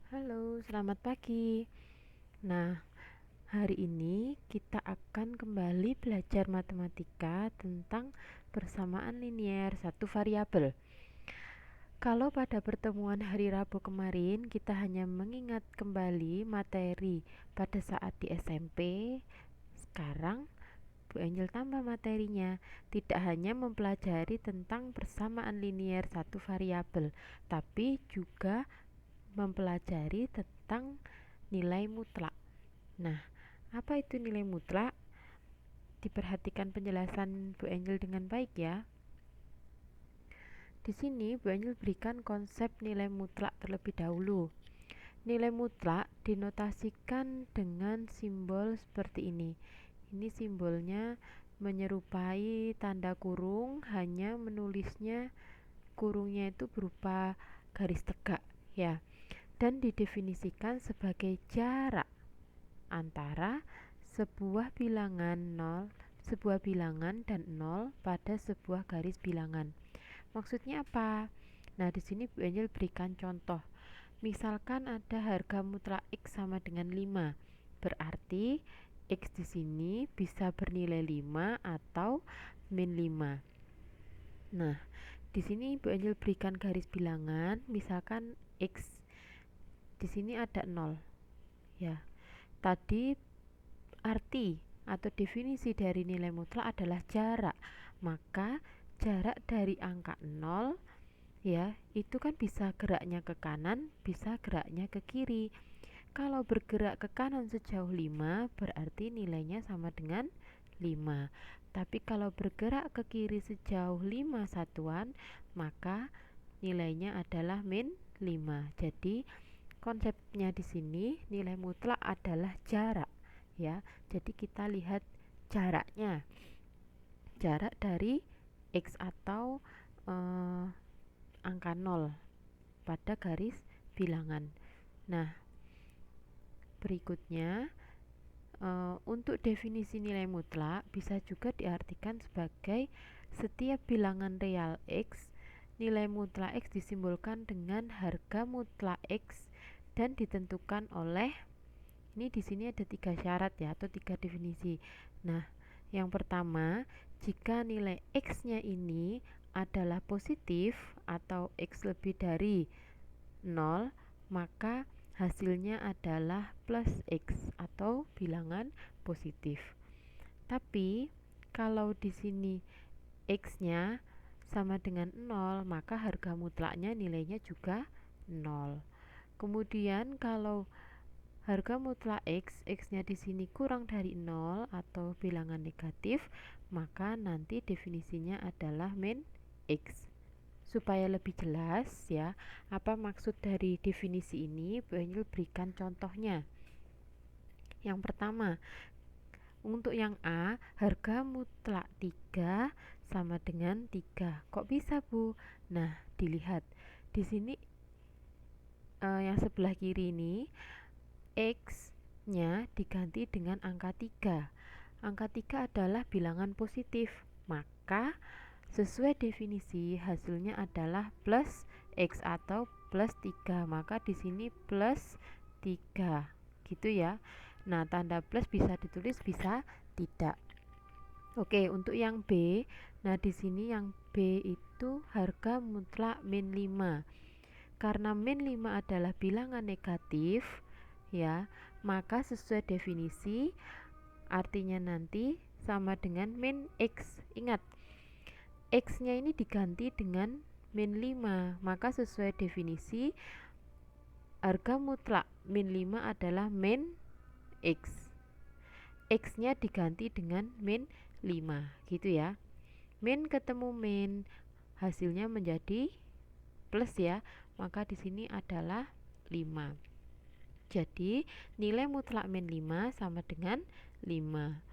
Halo, selamat pagi. Nah, hari ini kita akan kembali belajar matematika tentang persamaan linier satu variabel. Kalau pada pertemuan hari Rabu kemarin kita hanya mengingat kembali materi pada saat di SMP, sekarang Bu Angel tambah materinya, tidak hanya mempelajari tentang persamaan linier satu variabel, tapi juga mempelajari tentang nilai mutlak. Nah, apa itu nilai mutlak? Diperhatikan penjelasan Bu Angel dengan baik ya. Di sini Bu Angel berikan konsep nilai mutlak terlebih dahulu. Nilai mutlak dinotasikan dengan simbol seperti ini. Ini simbolnya menyerupai tanda kurung, hanya menulisnya kurungnya itu berupa garis tegak ya. Dan didefinisikan sebagai jarak antara sebuah bilangan dan 0 pada sebuah garis bilangan. Maksudnya apa? Nah, di sini Bu Angel berikan contoh. Misalkan ada harga mutlak X sama dengan 5. Berarti X di sini bisa bernilai 5 atau min 5. Nah, di sini Bu Angel berikan garis bilangan, misalkan X di sini ada 0. Ya. Tadi arti atau definisi dari nilai mutlak adalah jarak. Maka jarak dari angka 0 ya, itu kan bisa geraknya ke kanan, bisa geraknya ke kiri. Kalau bergerak ke kanan sejauh 5 berarti nilainya sama dengan 5. Tapi kalau bergerak ke kiri sejauh 5 satuan, maka nilainya adalah min 5. Jadi konsepnya di sini nilai mutlak adalah jarak ya. Jadi kita lihat jaraknya. Jarak dari X atau angka 0 pada garis bilangan. Nah, berikutnya untuk definisi nilai mutlak bisa juga diartikan sebagai setiap bilangan real X, nilai mutlak X disimbolkan dengan harga mutlak X dan ditentukan oleh, ini di sini ada 3 syarat ya atau 3 definisi. Nah, yang pertama, jika nilai X-nya ini adalah positif atau X lebih dari 0, maka hasilnya adalah plus X atau bilangan positif. Tapi kalau di sini X-nya sama dengan 0, maka harga mutlaknya nilainya juga 0. Kemudian kalau harga mutlak X, X-nya di sini kurang dari 0 atau bilangan negatif, maka nanti definisinya adalah min X. Supaya lebih jelas ya, apa maksud dari definisi ini, Bu Angel berikan contohnya. Yang pertama, untuk yang A, harga mutlak 3 sama dengan 3. Kok bisa, Bu? Nah, dilihat. Di sini yang sebelah kiri ini X-nya diganti dengan angka 3. Angka 3 adalah bilangan positif. Maka sesuai definisi hasilnya adalah plus X atau plus 3. Maka di sini plus 3. Gitu ya. Nah, tanda plus bisa ditulis, bisa tidak. Oke, untuk yang B, nah di sini yang B itu harga mutlak min 5. Karena min 5 adalah bilangan negatif, ya, maka sesuai definisi artinya nanti sama dengan min X. Ingat, X-nya ini diganti dengan min 5, maka sesuai definisi harga mutlak min 5 adalah min X. X-nya diganti dengan min 5, gitu ya. Min ketemu min, hasilnya menjadi plus ya, maka di sini adalah 5. Jadi nilai mutlak min 5 sama dengan 5.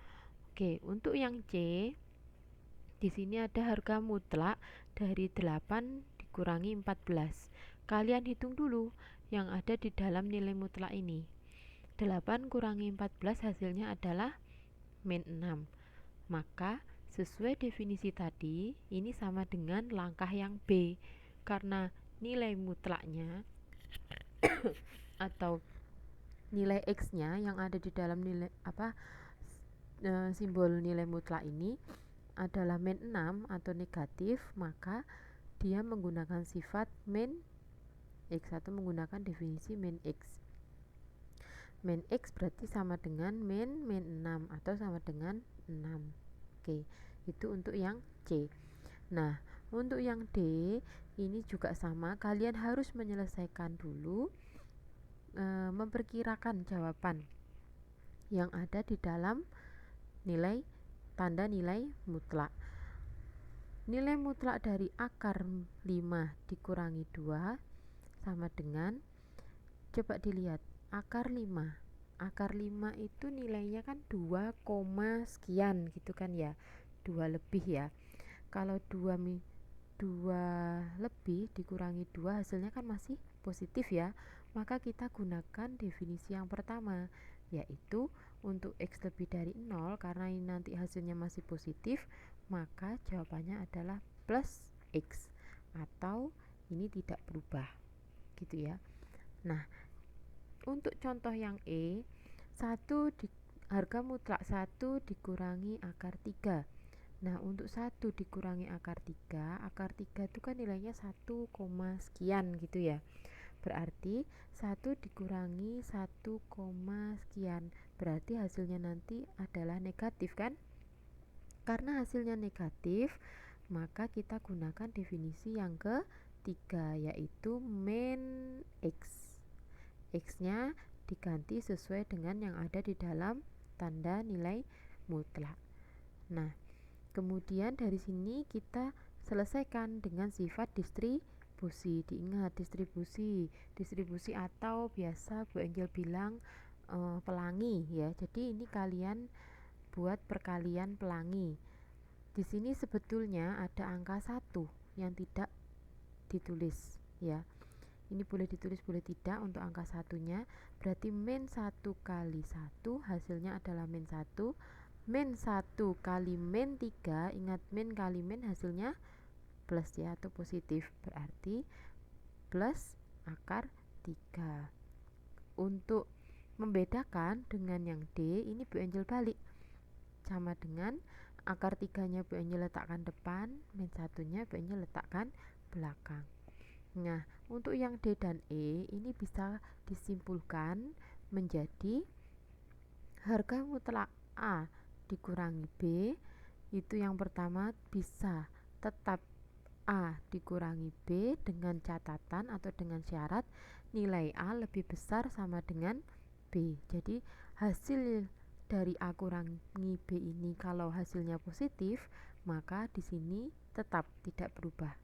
Oke, untuk yang C, di sini ada harga mutlak dari 8 dikurangi 14. Kalian hitung dulu yang ada di dalam nilai mutlak ini. 8 kurangi 14 hasilnya adalah min 6. Maka sesuai definisi tadi, ini sama dengan langkah yang B. Karena nilai mutlaknya atau nilai X-nya yang ada di dalam nilai simbol nilai mutlak ini adalah min 6 atau negatif, maka dia menggunakan sifat min X atau menggunakan definisi min X. Min X berarti sama dengan min 6 atau sama dengan 6. Oke, itu untuk yang C. Nah, untuk yang D ini juga sama, kalian harus menyelesaikan dulu memperkirakan jawaban yang ada di dalam tanda nilai mutlak. Nilai mutlak dari akar 5 dikurangi 2 sama dengan, coba dilihat, akar 5 itu nilainya kan 2, sekian gitu kan ya, 2 lebih ya. Kalau 2 lebih dikurangi 2 hasilnya kan masih positif ya, maka kita gunakan definisi yang pertama, yaitu untuk X lebih dari 0, karena ini nanti hasilnya masih positif, maka jawabannya adalah plus X atau ini tidak berubah gitu ya. Nah, untuk contoh yang E, harga mutlak 1 dikurangi akar 3. Nah, untuk 1 dikurangi akar 3 itu kan nilainya 1, sekian gitu ya. Berarti 1 dikurangi 1, sekian. Berarti hasilnya nanti adalah negatif kan? Karena hasilnya negatif, maka kita gunakan definisi yang ketiga, yaitu min X. X-nya diganti sesuai dengan yang ada di dalam tanda nilai mutlak. Nah, kemudian dari sini kita selesaikan dengan sifat distribusi. Diingat distribusi atau biasa Bu Angel bilang pelangi ya. Jadi ini kalian buat perkalian pelangi. Di sini sebetulnya ada angka 1 yang tidak ditulis ya. Ini boleh ditulis boleh tidak untuk angka satunya. Berarti min 1 kali 1 hasilnya adalah min 1. Min 1 kali min 3, ingat min kali min hasilnya plus ya atau positif. Berarti plus akar 3. Untuk membedakan dengan yang D, ini Bu Angel balik. Sama dengan akar 3-nya Bu Angel letakkan depan, min 1-nya Bu Angel letakkan belakang. Nah, untuk yang D dan E ini bisa disimpulkan menjadi harga mutlak A dikurangi B, itu yang pertama bisa tetap A dikurangi B dengan catatan atau dengan syarat nilai A lebih besar sama dengan B. Jadi hasil dari A kurangi B ini kalau hasilnya positif, maka di sini tetap tidak berubah.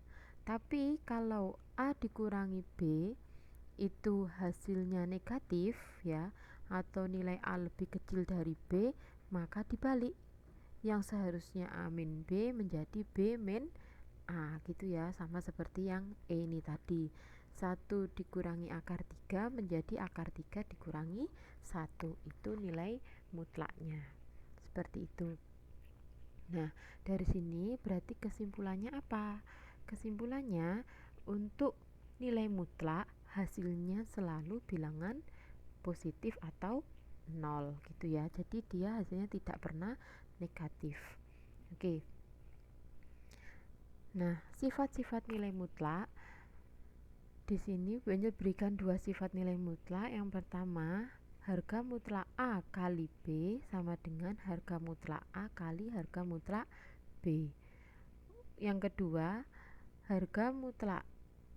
Tapi kalau A dikurangi B itu hasilnya negatif ya, atau nilai A lebih kecil dari B, maka dibalik. Yang seharusnya A min B menjadi B min A gitu ya, sama seperti yang E ini tadi. 1 dikurangi akar 3 menjadi akar 3 dikurangi 1. Itu nilai mutlaknya. Seperti itu. Nah, dari sini berarti kesimpulannya apa? Kesimpulannya, untuk nilai mutlak hasilnya selalu bilangan positif atau 0 gitu ya. Jadi dia hasilnya tidak pernah negatif. Oke. Nah, sifat-sifat nilai mutlak di sini Bu Angel berikan 2 sifat nilai mutlak. Yang pertama, harga mutlak A kali B sama dengan harga mutlak A kali harga mutlak B. Yang kedua, harga mutlak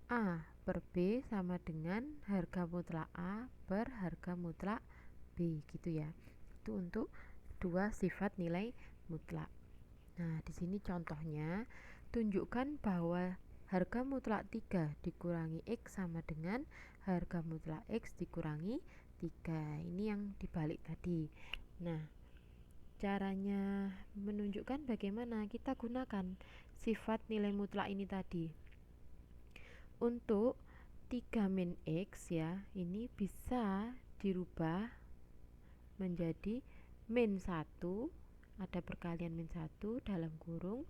A per B sama dengan harga mutlak A per harga mutlak B gitu ya. Itu untuk 2 sifat nilai mutlak. Nah, di sini contohnya tunjukkan bahwa harga mutlak 3 dikurangi X sama dengan harga mutlak X dikurangi 3. Ini yang dibalik tadi. Nah, caranya menunjukkan bagaimana kita gunakan sifat nilai mutlak ini tadi. Untuk 3 min X ya, ini bisa dirubah menjadi min 1, ada perkalian min 1 dalam kurung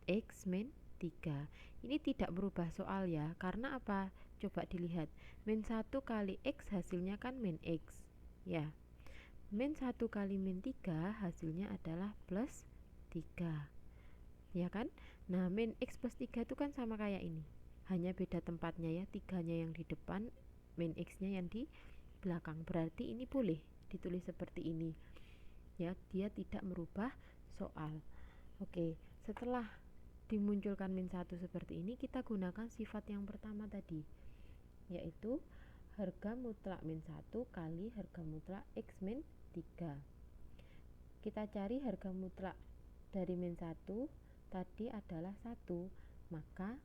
X min 3. Ini tidak berubah soal ya, karena apa? coba dilihat, min 1 kali X hasilnya kan min X ya. Min 1 kali min 3 hasilnya adalah plus 3 ya kan. Nah min X plus 3 itu kan sama kayak ini, hanya beda tempatnya ya, 3-nya yang di depan, min X nya yang di belakang. Berarti ini boleh ditulis seperti ini ya, dia tidak merubah soal. Oke, setelah dimunculkan min 1 seperti ini, kita gunakan sifat yang pertama tadi, yaitu harga mutlak min 1 kali harga mutlak X min 3. Kita cari harga mutlak dari min 1 tadi adalah 1, maka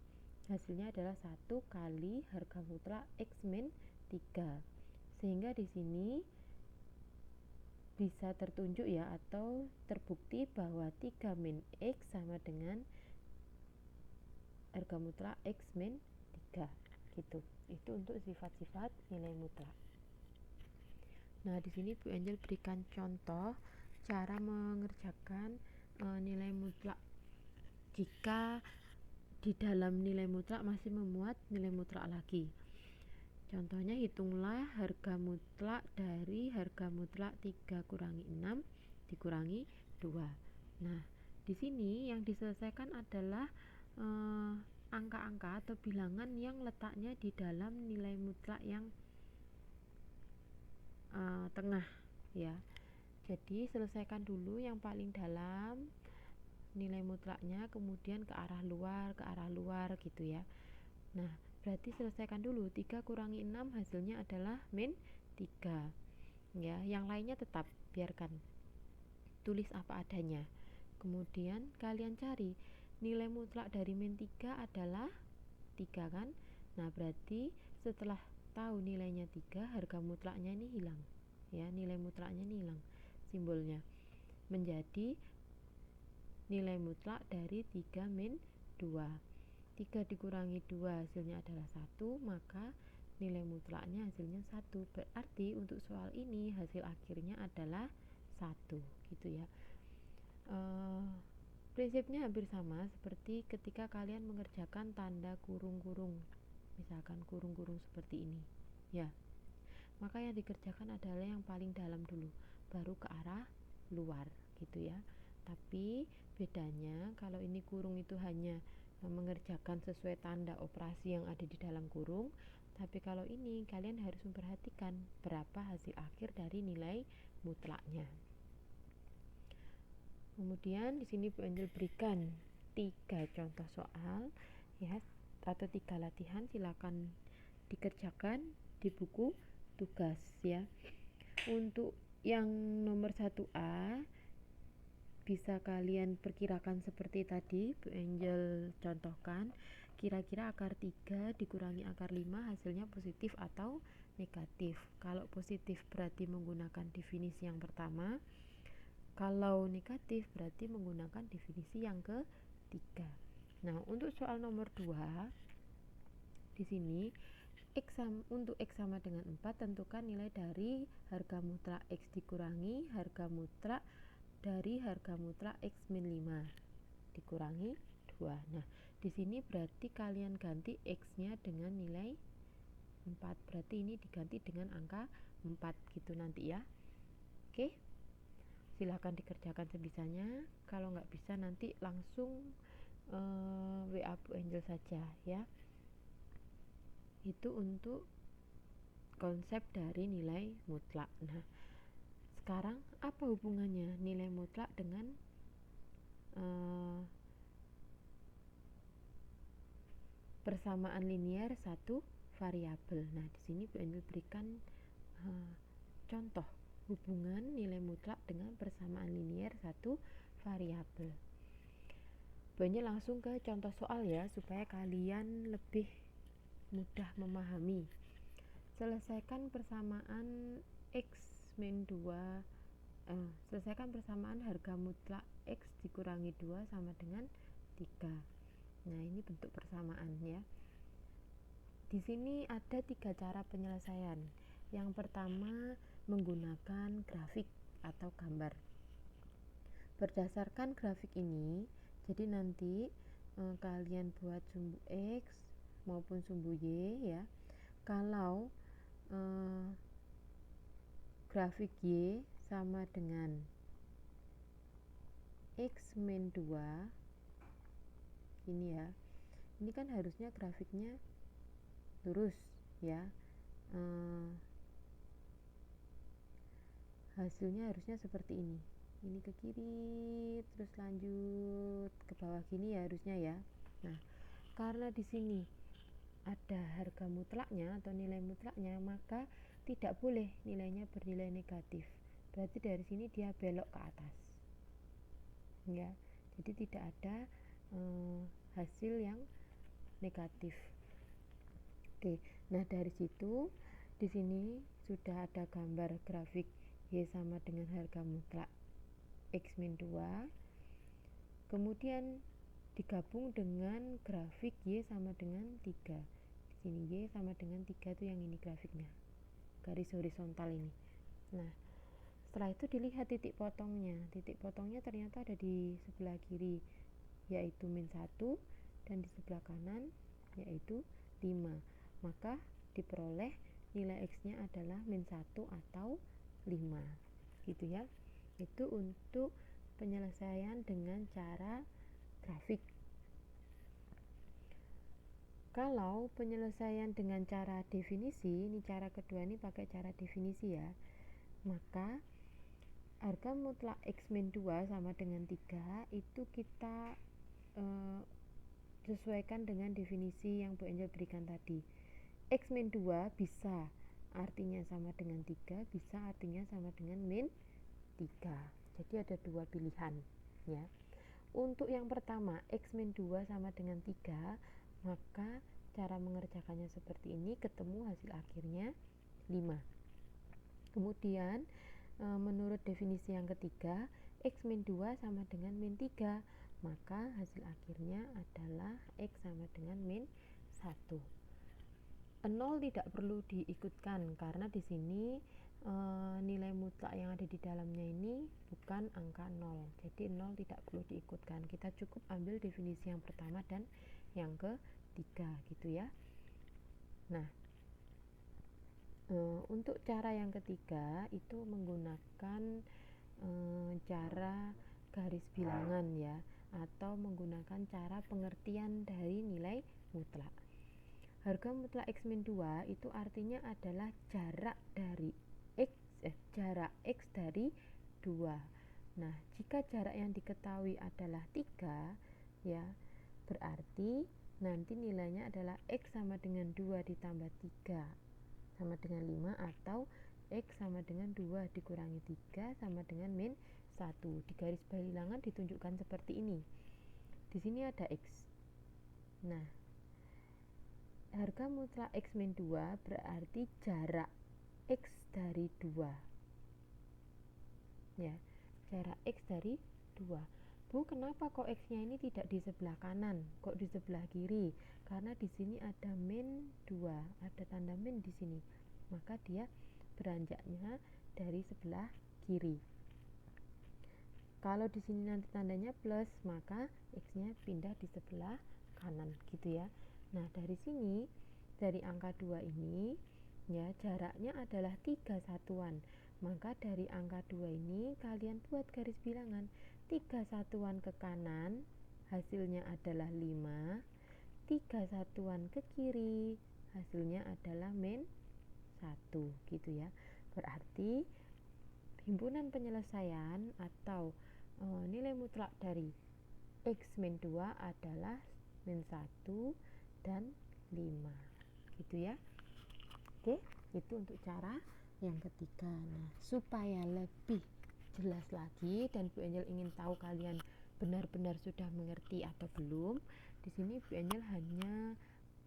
hasilnya adalah 1 kali harga mutlak X min 3. Sehingga di sini bisa tertunjuk ya, atau terbukti bahwa 3 min X sama dengan harga mutlak X min 3 gitu. Itu untuk sifat-sifat nilai mutlak. Nah, di sini Bu Angel berikan contoh cara mengerjakan nilai mutlak jika di dalam nilai mutlak masih memuat nilai mutlak lagi. Contohnya, hitunglah harga mutlak dari harga mutlak 3 kurangi 6 dikurangi 2. Nah, di sini yang diselesaikan adalah angka-angka atau bilangan yang letaknya di dalam nilai mutlak yang tengah ya. Jadi selesaikan dulu yang paling dalam nilai mutlaknya, kemudian ke arah luar gitu ya. Nah, berarti selesaikan dulu, 3 kurangi 6 hasilnya adalah min 3 ya. Yang lainnya tetap biarkan, tulis apa adanya. Kemudian kalian cari nilai mutlak dari min 3 adalah 3 kan. Nah, berarti setelah tahu nilainya 3, harga mutlaknya ini hilang ya, nilai mutlaknya ini hilang simbolnya, menjadi nilai mutlak dari 3 min 2. 3 dikurangi 2 hasilnya adalah 1, maka nilai mutlaknya hasilnya 1. Berarti untuk soal ini hasil akhirnya adalah 1 gitu ya. Prinsipnya hampir sama seperti ketika kalian mengerjakan tanda kurung-kurung, misalkan kurung-kurung seperti ini ya. Maka yang dikerjakan adalah yang paling dalam dulu, baru ke arah luar gitu ya. Tapi bedanya kalau ini kurung itu hanya mengerjakan sesuai tanda operasi yang ada di dalam kurung, tapi kalau ini kalian harus memperhatikan berapa hasil akhir dari nilai mutlaknya. Kemudian di sini Bu Angel berikan 3 contoh soal ya, atau 3 latihan, silakan dikerjakan di buku tugas ya. Untuk yang nomor 1A bisa kalian perkirakan seperti tadi Bu Angel contohkan, kira-kira akar 3 dikurangi akar 5 hasilnya positif atau negatif. Kalau positif berarti menggunakan definisi yang pertama, kalau negatif berarti menggunakan definisi yang ketiga. Nah, untuk soal nomor 2 di sini untuk X sama dengan 4, tentukan nilai dari harga mutlak X dikurangi harga mutlak dari harga mutlak X min 5 dikurangi 2. Nah, di sini berarti kalian ganti X-nya dengan nilai 4. Berarti ini diganti dengan angka 4 gitu nanti ya. Oke. Silahkan dikerjakan sebisanya. Kalau nggak bisa nanti langsung WA Bu Angel saja ya. Itu untuk konsep dari nilai mutlak. Nah, sekarang apa hubungannya nilai mutlak dengan persamaan linear satu variabel? Nah, di sini Bu Angel berikan contoh hubungan nilai mutlak dengan persamaan linear satu variabel. Bu Angel langsung ke contoh soal ya, supaya kalian lebih mudah memahami. Selesaikan persamaan X min 2, selesaikan persamaan harga mutlak X dikurangi 2 sama dengan 3. Nah, ini bentuk persamaan ya. Di sini ada 3 cara penyelesaian. Yang pertama menggunakan grafik atau gambar. Berdasarkan grafik ini, jadi nanti kalian buat sumbu X maupun sumbu Y ya. Kalau grafik Y sama dengan X min 2 ini ya, ini kan harusnya grafiknya lurus ya, hasilnya harusnya seperti ini ke kiri terus lanjut ke bawah gini ya harusnya ya. Nah, karena di sini ada harga mutlaknya atau nilai mutlaknya, maka tidak boleh nilainya bernilai negatif. Berarti dari sini dia belok ke atas ya, jadi tidak ada hasil yang negatif. Oke, nah dari situ di sini sudah ada gambar grafik Y sama dengan harga mutlak X min 2, kemudian digabung dengan grafik Y sama dengan 3. Di sini Y sama dengan 3 itu yang ini grafiknya, garis horizontal ini. Nah, setelah itu dilihat titik potongnya. Titik potongnya ternyata ada di sebelah kiri, yaitu min 1, dan di sebelah kanan yaitu 5. Maka diperoleh nilai X-nya adalah min 1 atau 5. Gitu ya. Itu untuk penyelesaian dengan cara grafik. Kalau penyelesaian dengan cara definisi, ini cara kedua ini pakai cara definisi ya, maka harga mutlak X min 2 sama dengan 3 itu kita sesuaikan dengan definisi yang Bu Angel berikan tadi. X min 2 bisa artinya sama dengan 3, bisa artinya sama dengan min 3. Jadi ada dua pilihan ya. Untuk yang pertama X min 2 sama dengan 3, maka cara mengerjakannya seperti ini, ketemu hasil akhirnya 5. Kemudian menurut definisi yang ketiga, X min 2 sama dengan min 3, maka hasil akhirnya adalah X sama dengan min 1. 0 tidak perlu diikutkan karena di sini nilai mutlak yang ada di dalamnya ini bukan angka 0, jadi 0 tidak perlu diikutkan. Kita cukup ambil definisi yang pertama dan yang ketiga gitu ya. Nah, untuk cara yang ketiga itu menggunakan cara garis bilangan ya, atau menggunakan cara pengertian dari nilai mutlak. Harga mutlak X min 2 itu artinya adalah jarak dari jarak X dari 2. Nah, jika jarak yang diketahui adalah 3 ya, berarti nanti nilainya adalah X sama dengan 2 ditambah 3 sama dengan 5, atau X sama dengan 2 dikurangi 3 sama dengan min 1. Di garis bilangan ditunjukkan seperti ini. Di sini ada X. Nah, harga mutlak X min 2 berarti jarak X dari 2 ya, jarak X dari 2. Bu, kenapa kok X-nya ini tidak di sebelah kanan, kok di sebelah kiri? Karena di sini ada min 2, ada tanda min di sini. Maka dia beranjaknya dari sebelah kiri. Kalau di sini nanti tandanya plus, maka X-nya pindah di sebelah kanan gitu ya. Nah, dari sini, dari angka 2 ini ya, jaraknya adalah 3 satuan. Maka dari angka 2 ini kalian buat garis bilangan. 3 satuan ke kanan hasilnya adalah 5, 3 satuan ke kiri hasilnya adalah min 1 gitu ya. Berarti himpunan penyelesaian atau nilai mutlak dari X min 2 adalah min 1 dan 5 gitu ya. Oke, itu untuk cara yang ketiga. Nah, supaya lebih jelas lagi dan Bu Angel ingin tahu kalian benar-benar sudah mengerti atau belum, di sini Bu Angel hanya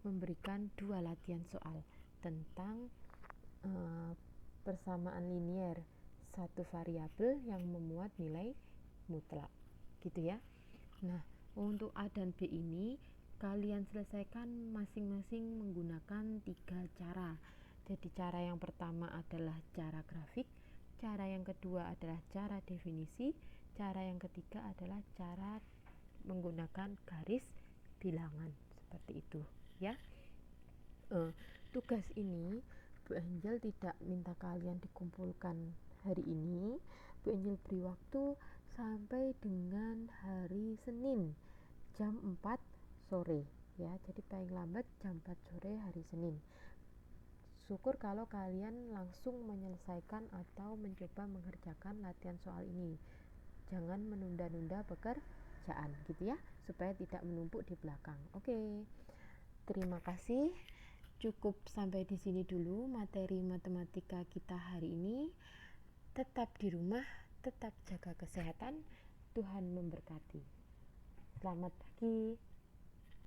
memberikan 2 latihan soal tentang persamaan linier satu variabel yang memuat nilai mutlak gitu ya. Nah, untuk A dan B ini kalian selesaikan masing-masing menggunakan 3 cara. Jadi cara yang pertama adalah cara grafik, cara yang kedua adalah cara definisi, cara yang ketiga adalah cara menggunakan garis bilangan seperti itu ya. tugas ini Bu Angel tidak minta kalian dikumpulkan hari ini. Bu Angel beri waktu sampai dengan hari Senin jam 4 sore ya. Jadi paling lambat jam 4 sore hari Senin. Syukur kalau kalian langsung menyelesaikan atau mencoba mengerjakan latihan soal ini. Jangan menunda-nunda pekerjaan gitu ya, supaya tidak menumpuk di belakang. Oke. Terima kasih. Cukup sampai di sini dulu materi matematika kita hari ini. Tetap di rumah, tetap jaga kesehatan. Tuhan memberkati. Selamat pagi.